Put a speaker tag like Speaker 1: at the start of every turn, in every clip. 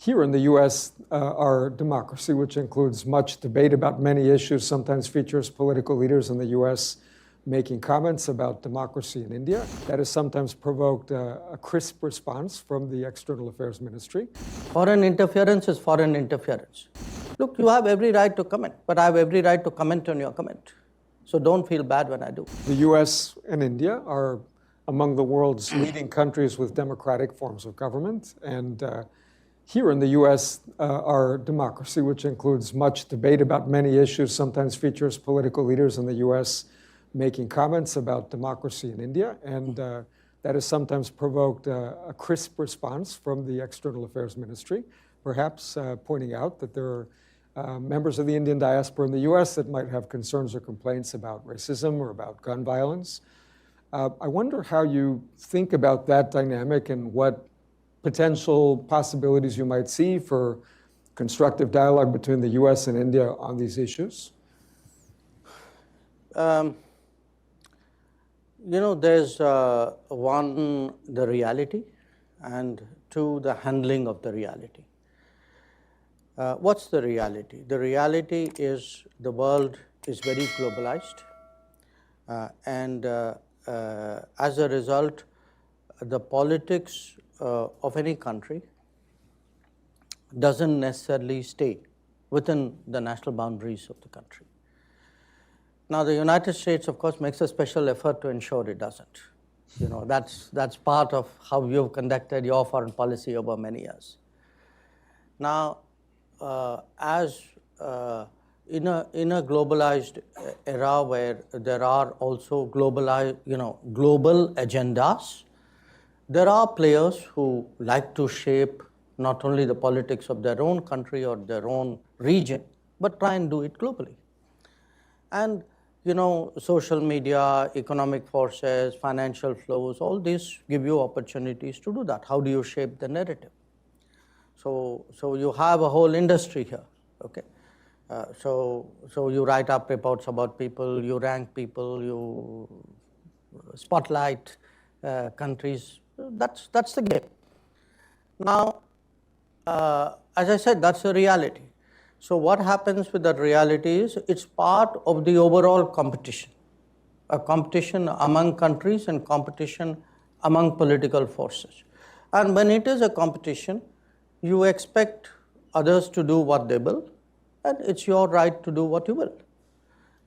Speaker 1: Here in the U.S., our democracy, which includes much debate about many issues, sometimes features political leaders in the U.S. making comments about democracy in India. That has sometimes provoked a crisp response from the External Affairs Ministry.
Speaker 2: Foreign interference is foreign interference. Look, you have every right to comment, but I have every right to comment on your comment. So don't feel bad when I do.
Speaker 1: The U.S. and India are among the world's leading countries with democratic forms of government. And here in the U.S., our democracy, which includes much debate about many issues, sometimes features political leaders in the U.S. making comments about democracy in India. And that has sometimes provoked a crisp response from the External Affairs Ministry, perhaps pointing out that there are members of the Indian diaspora in the U.S. that might have concerns or complaints about racism or about gun violence. I wonder how you think about that dynamic and what potential possibilities you might see for constructive dialogue between the U.S. and India on these issues.
Speaker 2: You know, there's one, the reality, and two, the handling of the reality. What's the reality? The reality is the world is very globalized, and as a result, the politics of any country doesn't necessarily stay within the national boundaries of the country. Now, the United States, of course, makes a special effort to ensure it doesn't. You know, that's part of how you've conducted your foreign policy over many years. Now, as in a globalized era where there are also global agendas, there are players who like to shape not only the politics of their own country or their own region, but try and do it globally. And you know, social media, economic forces, financial flows, all these give you opportunities to do that. How do you shape the narrative? So you have a whole industry here, okay? So you write up reports about people, you rank people, you spotlight countries. That's the game. Now, as I said, that's the reality. So what happens with that reality is it's part of the overall competition, a competition among countries and competition among political forces. And when it is a competition, you expect others to do what they will, and it's your right to do what you will.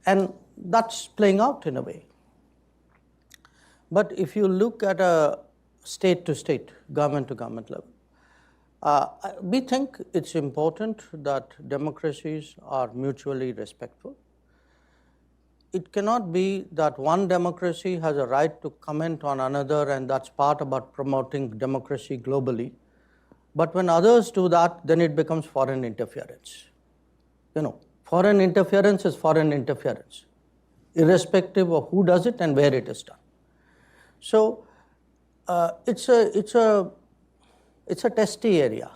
Speaker 2: And that's playing out in a way. But if you look at a state-to-state, government-to-government level, we think it's important that democracies are mutually respectful. It cannot be that one democracy has a right to comment on another, and that's part about promoting democracy globally. But when others do that, then it becomes foreign interference. You know, foreign interference is foreign interference, irrespective of who does it and where it is done. So it's a testy area.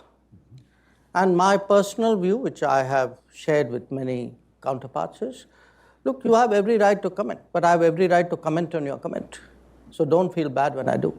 Speaker 2: And my personal view, which I have shared with many counterparts, is, look, you have every right to comment, but I have every right to comment on your comment. So don't feel bad when I do.